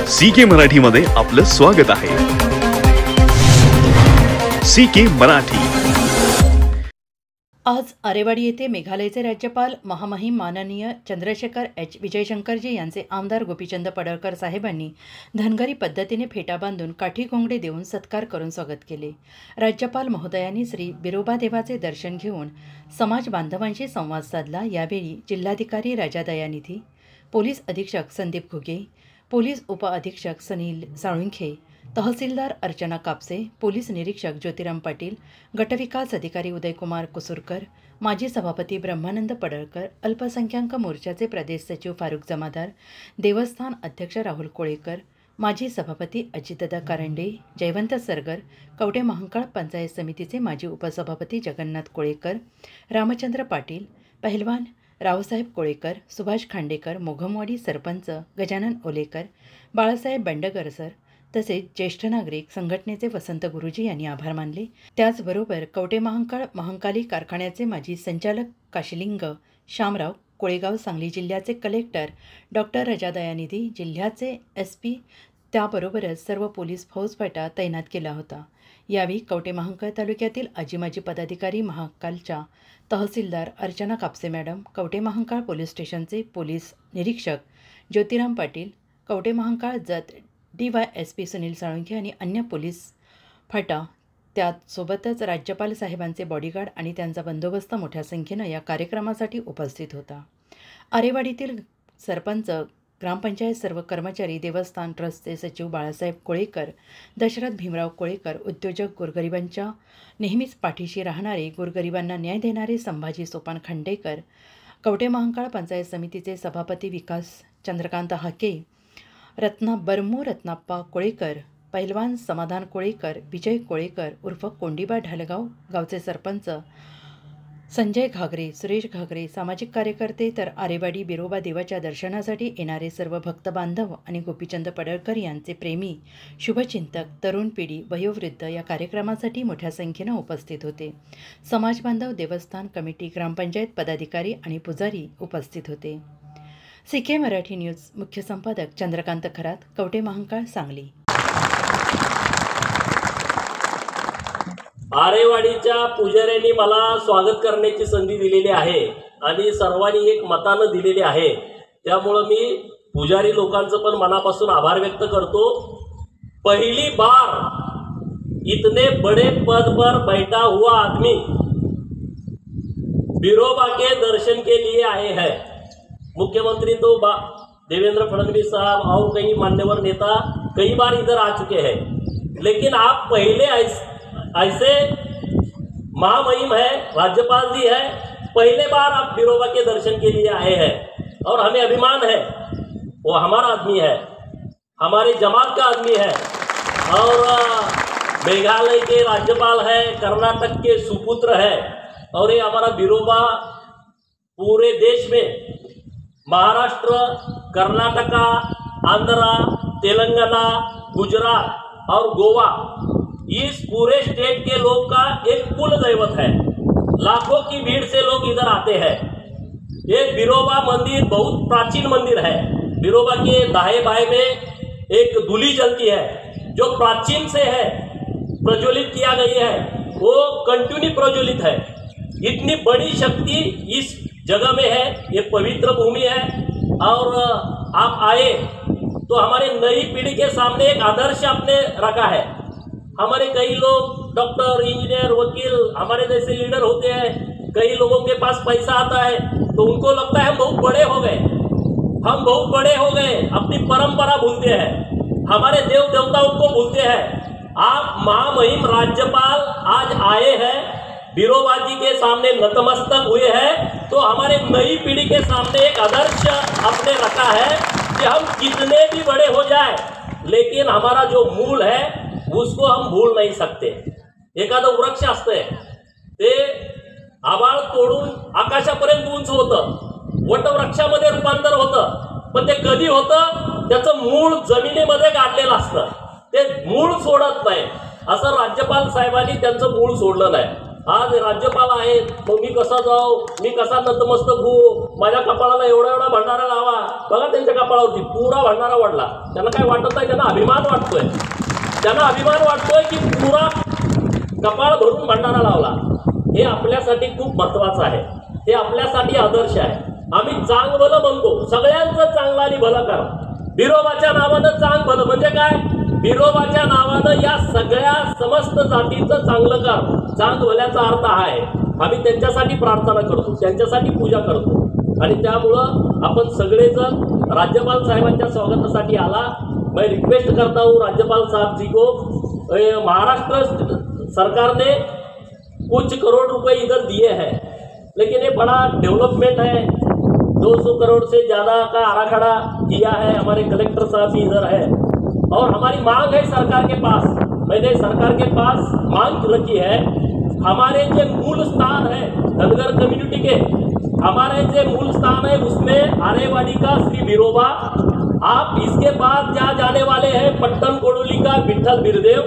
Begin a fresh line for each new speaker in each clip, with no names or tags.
CK मराठीमध्ये आपलं स्वागत आहे। CK मराठी।
आज आरेवाडी येथे मेघालयचे राज्यपाल महामहिम माननीय चंद्रशेखर एच विजयशंकरजी यांचे आमदार गोपीचंद पडळकर साहेबांनी धनगरी पद्धतीने फेटा बांधून काठी घोंगडे देऊन सत्कार करून स्वागत केले। राज्यपाल महोदयांनी श्री बिरोबा देवाचे दर्शन घेऊन समाज बांधवांशी संवाद साधला। यावेळी जिल्हाधिकारी राजा दयानिधी, पोलीस अधीक्षक संदीप घुगे, पोलीस उपअधीक्षक सनील साळुंखे, तहसीलदार अर्चना कापसे, पोलीस निरीक्षक ज्योतिराम पाटील, गटविकास अधिकारी उदयकुमार कुसुरकर, माजी सभापती ब्रह्मानंद पडळकर, अल्पसंख्याक मोर्चाचे प्रदेश सचिव फारुख जमादार, देवस्थान अध्यक्ष राहुल कोळेकर, माजी सभापती अजितदादा कारंडे, जयवंत सरगर, कवटे महांकाळ पंचायत समितीचे माजी उपसभापती जगन्नाथ कोळेकर, रामचंद्र पाटील, पहिलवान रावसाहेब कोळेकर, सुभाष खांडेकर, मोघमवाडी सरपंच गजानन ओलेकर, बाळासाहेब बंडगर सर तसेच ज्येष्ठ नागरिक संघटनेचे वसंत गुरुजी यांनी आभार मानले। त्याचबरोबर कवटे महांकाळ महांकाली कारखान्याचे माजी संचालक काशिलिंग शामराव कोळेगाव, सांगली जिल्ह्याचे कलेक्टर डॉक्टर राजा दयानिधी, जिल्ह्याचे SP, त्याबरोबरच सर्व पोलीस फौजफाटा तैनात केला होता। यावेळी कवटे महांकाळ तालुक्यातील आजी पदाधिकारी, महाकालच्या तहसीलदार अर्चना कापसे मॅडम, कवटे महांकाळ पोलीस स्टेशनचे पोलीस निरीक्षक ज्योतिराम पाटील, कवटे महांकाळ जत DYSP सुनील साळुंखे आणि अन्य पोलीस फाटा, त्यासोबतच राज्यपाल साहेबांचे बॉडीगार्ड आणि त्यांचा बंदोबस्त मोठ्या संख्येनं या कार्यक्रमासाठी उपस्थित होता। आरेवाडीतील सरपंच, ग्रामपंचायत सर्व कर्मचारी, देवस्थान ट्रस्टचे सचिव बाळासाहेब कोळेकर, दशरथ भीमराव कोळेकर, उद्योजक, गोरगरिबांच्या नेहमीच पाठीशी राहणारे, गोरगरिबांना न्याय देणारे संभाजी सोपान खांडेकर, कवटे महांकाळ पंचायत समितीचे सभापती विकास चंद्रकांत हाके, रत्नाप्पा कोळेकर, पहिलवान समाधान कोळेकर, विजय कोळेकर उर्फ कोंडीबा ढालगाव गावचे सरपंच संजय घागरे, सुरेश घागरे, सामाजिक कार्यकर्ते, तर आरेवाडी बिरोबा देवाच्या दर्शनासाठी येणारे सर्व भक्त बांधव आणि गोपीचंद पडळकर यांचे प्रेमी, शुभचिंतक, तरुण पिढी, वयोवृद्ध या कार्यक्रमासाठी मोठ्या संख्येनं उपस्थित होते। समाज बांधव, देवस्थान कमिटी, ग्रामपंचायत पदाधिकारी आणि पुजारी उपस्थित होते। CK मराठी न्यूज मुख्य संपादक चंद्रकांत खरात, कवटे महांकाळ, सांगली।
आरेवाडीच्या पुजाऱ्यांनी मला स्वागत करण्याची संधी दिलेली आहे आणि सर्वांनी एक मतानं दिलेली आहे, त्यामुळं मी पुजारी लोकांचं पण मनापासून आभार व्यक्त करतो। पहली बार इतने बड़े पद पर बैठा हुआ आदमी बिरोबा के दर्शन के लिए आए हैं। मुख्यमंत्री तो देवेंद्र फडणवीस साहब और कई मान्यवर नेता कई बार इधर आ चुके हैं, लेकिन आप पहले ऐसे महामहिम है, राज्यपाल जी है, पहले बार आप बिरोबा के दर्शन के लिए आए हैं और हमें अभिमान है। वो हमारा आदमी है, हमारे जमात का आदमी है और मेघालय के राज्यपाल है, कर्नाटक के सुपुत्र है और ये हमारा बिरोबा पूरे देश में महाराष्ट्र, कर्नाटका, आंध्रा, तेलंगाना, गुजरात और गोवा, इस पूरे स्टेट के लोग का एक कुल दैवत है। लाखों की भीड़ से लोग इधर आते हैं। ये बिरोबा मंदिर बहुत प्राचीन मंदिर है। बिरोबा के दाएं बाएं में एक धूली जलती है जो प्राचीन से है, प्रज्वलित किया गई है, वो कंटिन्यू प्रज्वलित है। इतनी बड़ी शक्ति इस जगह में है, ये पवित्र भूमि है और आप आए तो हमारे नई पीढ़ी के सामने एक आदर्श आपने रखा है। हमारे कई लोग डॉक्टर, इंजीनियर, वकील, हमारे जैसे लीडर होते हैं, कई लोगों के पास पैसा आता है तो उनको लगता है हम बहुत बड़े हो गए, हम बहुत बड़े हो गए, अपनी परंपरा भूलते हैं, हमारे देव देवताओं को भूलते हैं। आप महामहिम राज्यपाल आज आए हैं, बिरोबा जी के सामने नतमस्तक हुए हैं, तो हमारे नई पीढ़ी के सामने एक आदर्श आपने रखा है कि हम कितने भी बड़े हो जाए लेकिन हमारा जो मूल है उसको हम भूल नाही सकते। एखादं वृक्ष असतंय ते आभाळ तोडून आकाशापर्यंत उंच होतं, वटवृक्षामध्ये रूपांतर होतं, पण ते कधी होतं, त्याचं मूळ जमिनीमध्ये गाडलेलं असतं, ते मूळ सोडत नाही। असं राज्यपाल साहेबांनी त्यांचं मूळ सोडलं नाही। आज राज्यपाल आहेत, मग मी कसा जाऊ, मी कसा नतमस्तक होऊ, माझ्या कपाळाला एवढा एवढा भंडारा लावा. बघा त्यांच्या कपाळावरती पुरा भंडारा वाढला. त्यांना काय वाटत नाही, त्यांना अभिमान वाटतोय. त्यांना अभिमान वाटतोय की पुरा कपाळ भरून भंडारा लावला. हे आपल्यासाठी खूप महत्वाचं आहे. हे आपल्यासाठी आदर्श आहे. आम्ही चांग भलं म्हणतो, सगळ्यांचं चांगलं आणि भलं करा. बिरोबाच्या नावानं चांग भलं म्हणजे काय? बिरोबाच्या नावानं या सगळ्या समस्त जातीचं चांगलं कर. चांग भल्याचा अर्थ हा आहे. आम्ही त्यांच्यासाठी प्रार्थना करतो, त्यांच्यासाठी पूजा करतो. आणि त्यामुळं आपण सगळेजण राज्यपाल साहेबांच्या स्वागतासाठी आला. मैं रिक्वेस्ट करता हूँ राज्यपाल साहब जी को, महाराष्ट्र सरकार ने कुछ करोड़ रुपए इधर दिए हैं, लेकिन ये बड़ा डेवलपमेंट है. 200 करोड़ से ज़्यादा का आराखड़ा किया है. हमारे कलेक्टर साहब भी इधर है और हमारी मांग है सरकार के पास. मैंने सरकार के पास मांग रखी है. हमारे जो मूल स्थान है धनगर कम्युनिटी के, हमारे जो मूल स्थान है उसमें आरेवाड़ी का श्री बिरोबा, आप इसके बाद जहाँ जाने वाले हैं पट्टन कोडोली का विठल बिरदेव,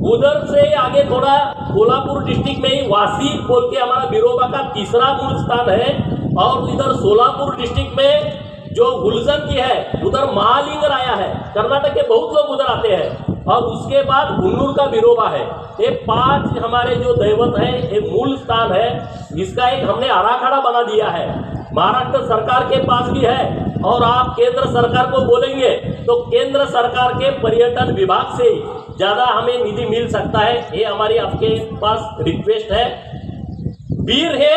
उधर से आगे थोड़ा कोल्हापुर डिस्ट्रिक्ट में ही वासी बोल के हमारा बिरोबा का तीसरा मूल स्थान है. और इधर सोलापुर डिस्ट्रिक्ट में जो गुलजन की है उधर महालिंगराया है. कर्नाटक के बहुत लोग उधर आते हैं. और उसके बाद गुन्नूर का बिरोबा है. ये 5 हमारे जो दैवत हैं, ये मूल स्थान है. इसका एक हमने आराखड़ा बना दिया है. महाराष्ट्र सरकार के पास भी है. और आप केंद्र सरकार को बोलेंगे तो केंद्र सरकार के पर्यटन विभाग से ज़्यादा हमें निधि मिल सकता है. ये हमारी आपके पास रिक्वेस्ट है. वीर हे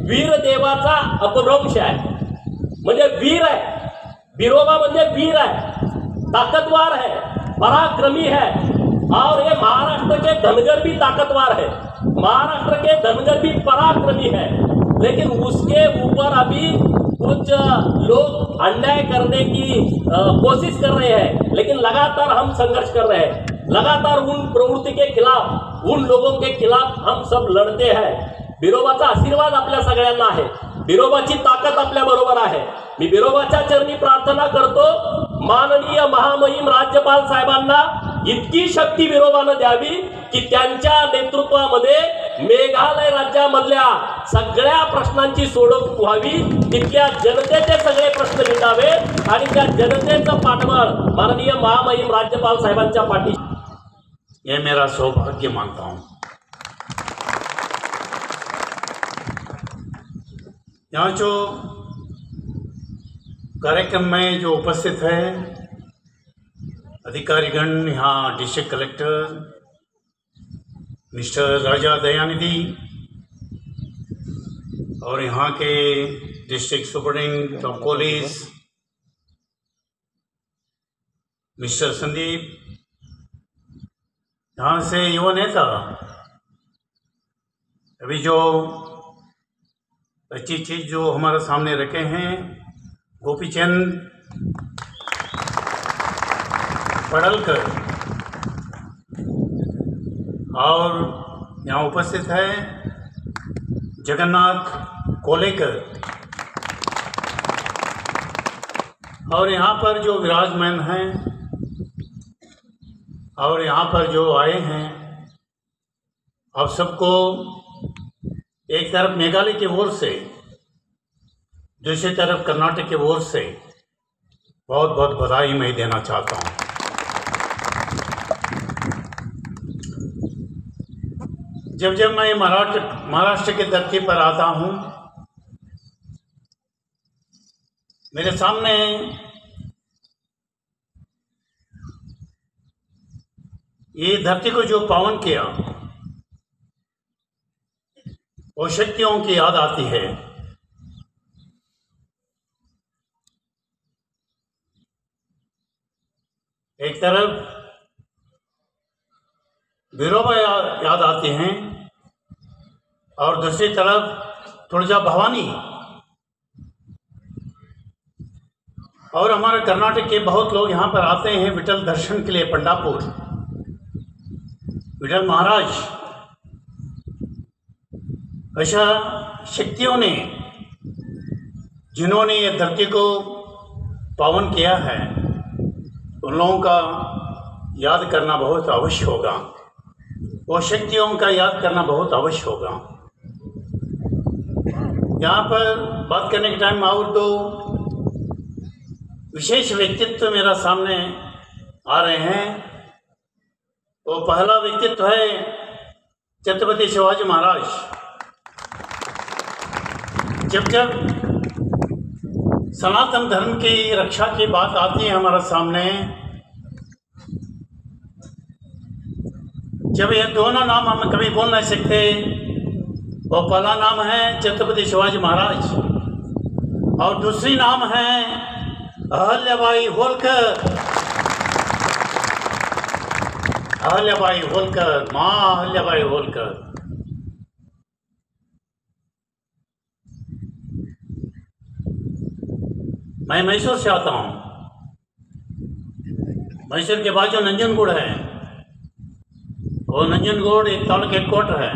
वीर देवाचा अपभ्रंश आहे. म्हणजे वीर आहे, बिरोबा म्हणजे वीर आहे, ताकतवार है, पराक्रमी है. और ये महाराष्ट्र के धनगर भी ताकतवार है, महाराष्ट्र के धनगर भी पराक्रमी है. लेकिन उसके ऊपर अभी कुछ लोग अन्याय करने की कोशिश कर रहे हैं. लेकिन लगातार हम संघर्ष कर रहे हैं. लगातार उन प्रवृत्ति के खिलाफ, उन लोगों के खिलाफ हम सब लढते हैं. बिरोबाचा आशीर्वाद आपल्या सगळ्यांना आहे. बिरोबाची ताकद आपल्या बरोबर आहे. मी बिरोबाच्या चरणी प्रार्थना करतो, माननीय महामहिम राज्यपाल साहेबांना इतकी शक्ती बिरोबानं द्यावी की त्यांच्या नेतृत्वामध्ये मेघालय राज्यामधल्या सगळ्या प्रश्नांची सोडवणूक व्हावी. तिथल्या जनतेचे सगळे प्रश्न मिटावे आणि त्या जनतेचं पाठबळ माननीय महामहिम राज्यपाल साहेबांच्या पाठी.
ये मेरा सौभाग्य मानता हूँ. यहाँ जो कार्यक्रम में जो उपस्थित है अधिकारीगण, यहाँ डिस्ट्रिक्ट कलेक्टर मिस्टर राजा दयानिधि और यहाँ के district superintendent of police mister Sandeep, यहाँ से युवा नेता अभी जो अच्छी चीज़ जो हमारे सामने रखे हैं, गोपीचंद पड़लकर, और यहाँ उपस्थित है जगन्नाथ कोलेकर, और यहाँ पर जो विराजमान हैं और यहाँ पर जो आए हैं, आप सबको एक तरफ मेघालय की ओर से, दूसरी तरफ कर्नाटक की ओर से बहुत बहुत बधाई मैं देना चाहता हूँ. जब जब मैं महाराष्ट्र की धरती पर आता हूँ, मेरे सामने ये धरती को जो पावन किया वो शक्तियों की याद आती है. एक तरफ बिरोबा याद आते हैं और दूसरी तरफ तुळजा भवानी, और हमारे कर्नाटक के बहुत लोग यहाँ पर आते हैं विठल दर्शन के लिए. पंडापुर विठल महाराज, ऐसा शक्तियों ने जिन्होंने ये धरती को पावन किया है, उन लोगों का याद करना बहुत अवश्य होगा. वो शक्तियों का याद करना बहुत अवश्य होगा। यहाँ पर बात करने के टाइम और दो विशेष व्यक्तित्व मेरा सामने आ रहे हैं। वो पहला व्यक्तित्व है छत्रपति शिवाजी महाराज। जब जब सनातन धर्म की रक्षा की बात आती है हमारे सामने, जब ये दोनों नाम हम कभी बोल नहीं सकते। वो पहला नाम है छत्रपति शिवाजी महाराज और दूसरी नाम है अहल्याबाई होलकर। अहल्याबाई होलकर, माँ अहल्याबाई होलकर। मैं मैसूर से आता हूँ। मैसूर के बाजू नंजनगुड़ है। वो नंजनगुड़ एक तालुका हेडक्वार्टर है।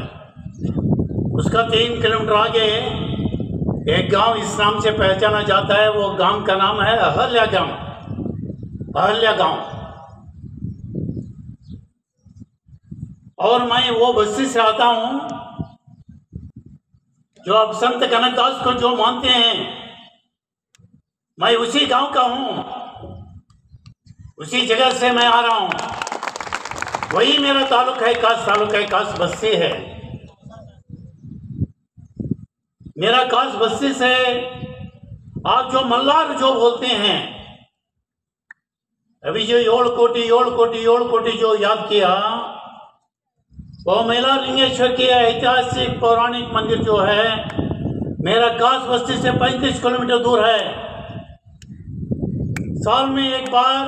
उसका 3 किलोमीटर आगे एक गांव इस नाम से पहचाना जाता है। वो गांव का नाम है अहल्या गांव। अहल्या गांव। और मैं वो बस्ती से आता हूं जो अब संत कनकदास को जो मानते हैं, मैं उसी गांव का हूं। उसी जगह से मैं आ रहा हूं। वही मेरा तालुका है, कास तालुका है, कास बस्ती है मेरा। कास बस्ती से आप जो मल्लार जो बोलते हैं, अभी जो 7 कोटि जो याद किया, वो मेला लिंगेश्वर की ऐतिहासिक पौराणिक मंदिर जो है मेरा कास बस्ती से 35 किलोमीटर दूर है। साल में एक बार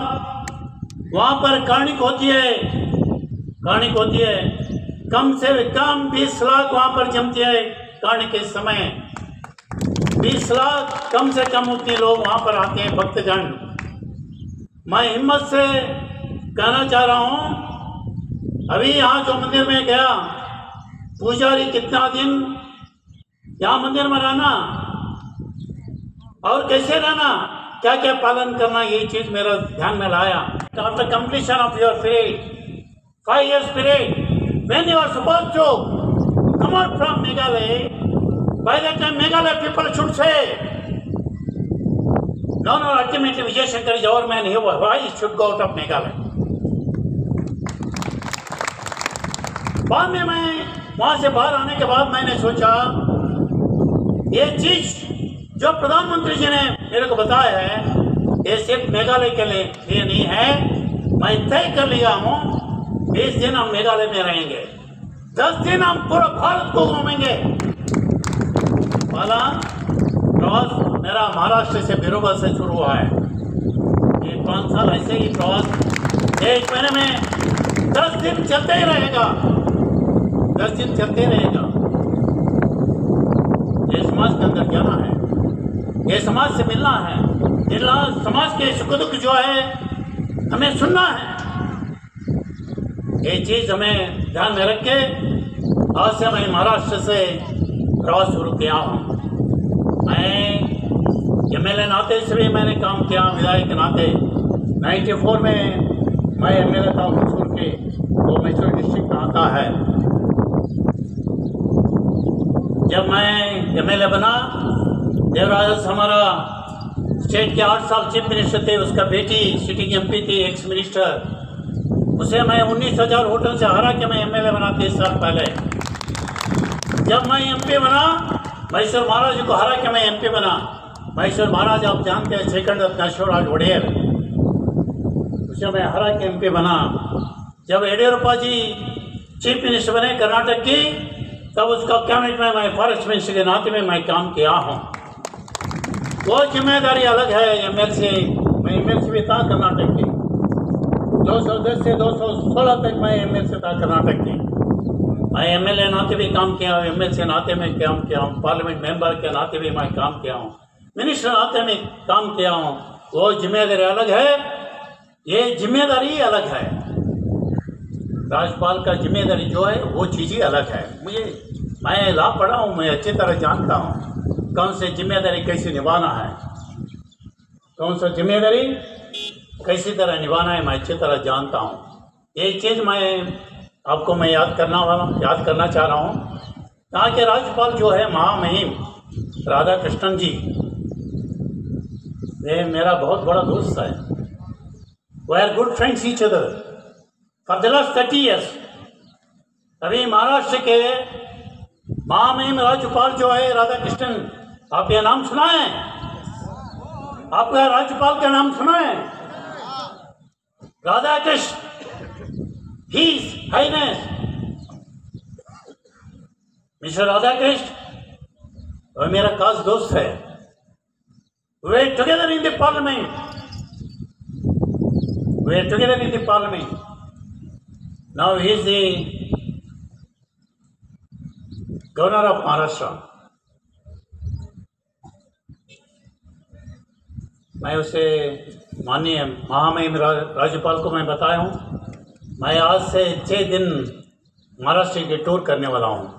वहां पर कार्निक होती है। कार्निक होती है, कम से कम 20 लाख वहां पर जमती है। कार्निक के समय 20 लाख कम से कम उतने लोग वहां पर आते हैं, भक्तगण। मैं हिम्मत से कहना चाह रहा हूं, अभी यहाँ जो मंदिर में गया, पुजारी कितना दिन यहाँ मंदिर में रहना और कैसे रहना, क्या क्या पालन करना, ये चीज मेरा ध्यान में लाया। After completion of your period, 5 years period, when you are supposed to come out from Meghalaya, by that time Meghalaya people should say, no, ultimately Vijay Shankar is our man, why he should go out of Meghalaya? बाद में मैं वहां से बाहर आने के बाद मैंने सोचा, ये चीज जो प्रधानमंत्री जी ने मेरे को बताया है, ये सिर्फ मेघालय के लिए नहीं है। मैं तय कर लिया हूँ, 20 दिन हम मेघालय में रहेंगे, 10 दिन हम पूरा भारत को घूमेंगे। पहला प्रवास मेरा महाराष्ट्र से बिरोबा से शुरू हुआ है। ये 5 साल ऐसे ही प्रवास 1 महीने में 10 दिन चलते ही रहेगा। 10 दिन चलते रहेगा। ये समाज के अंदर जाना है, ये समाज से मिलना है, समाज के सुख दुख जो है हमें सुनना है। ये चीज हमें ध्यान में रख के आज से मैं महाराष्ट्र से प्रवास शुरू किया हूँ। मैं MLA नाते से भी मैंने काम किया, विधायक के नाते। 94 में मैं MLA था मैसूर के, वो मैसूर डिस्ट्रिक्ट में आता है। जब मैं MLA बना, देवराज हमारा स्टेट के 8 साल चीफ मिनिस्टर थे, उसका बेटी सिटिंग MP थी, एक्स मिनिस्टर। उसे मैं 19,000 वोटों से हरा के मैं MLA बना 30 साल पहले। जब मैं MP बना, मैसूर महाराज को हरा के मैं MP बना। मैसूर महाराज आप जानते हैं, सेकंड नरसिंहराव वडेयर, उसे मैं हरा के MP बना। जब येडियुरप्पा जी चीफ मिनिस्टर बने कर्नाटक की, तब उसका कैबिनेट में मैं फॉरेस्ट मिनिस्टर के नाते में मैं काम किया हूँ। वो जिम्मेदारी अलग है। MLC, मैं MLC भी था कर्नाटक की, 210 से 216 तक मैं MLC था कर्नाटक की। मैं MLA नाते भी काम किया हूँ, MLC नाते में काम किया हूँ, पार्लियामेंट मेंबर के नाते भी मैं काम किया हूँ, मिनिस्टर नाते में काम किया हूँ। वो जिम्मेदारी अलग है, ये जिम्मेदारी अलग है। राज्यपाल का जिम्मेदारी जो है वो चीज़ ही अलग है। मैं ला पढ़ा हूँ, मैं अच्छी तरह जानता हूँ कौन सी जिम्मेदारी कैसे निभाना है, कौन सा जिम्मेदारी कैसी तरह निभाना है, मैं अच्छी तरह जानता हूँ। ये चीज़ मैं आपको मैं याद करना चाह रहा हूँ। यहाँ के राज्यपाल जो है महामहिम राधा कृष्णन जी, वे मेरा बहुत बड़ा दोस्त है। We are good friends each other for the last 30 years। अभी महाराष्ट्र के महामहिम राज्यपाल जो है राधा कृष्णन, आप यह नाम सुना है? आपका राज्यपाल का नाम सुना है? Radha Krishna, His Highness mister Radha Krishna, वह मेरा खास दोस्त है। We are together in the parliament. Now he is the governor of Maharashtra. मैं उसे माननीय महामहिम राज्यपाल को मैं बताया हूँ, मैं आज से 6 दिन महाराष्ट्र के टूर करने वाला हूँ।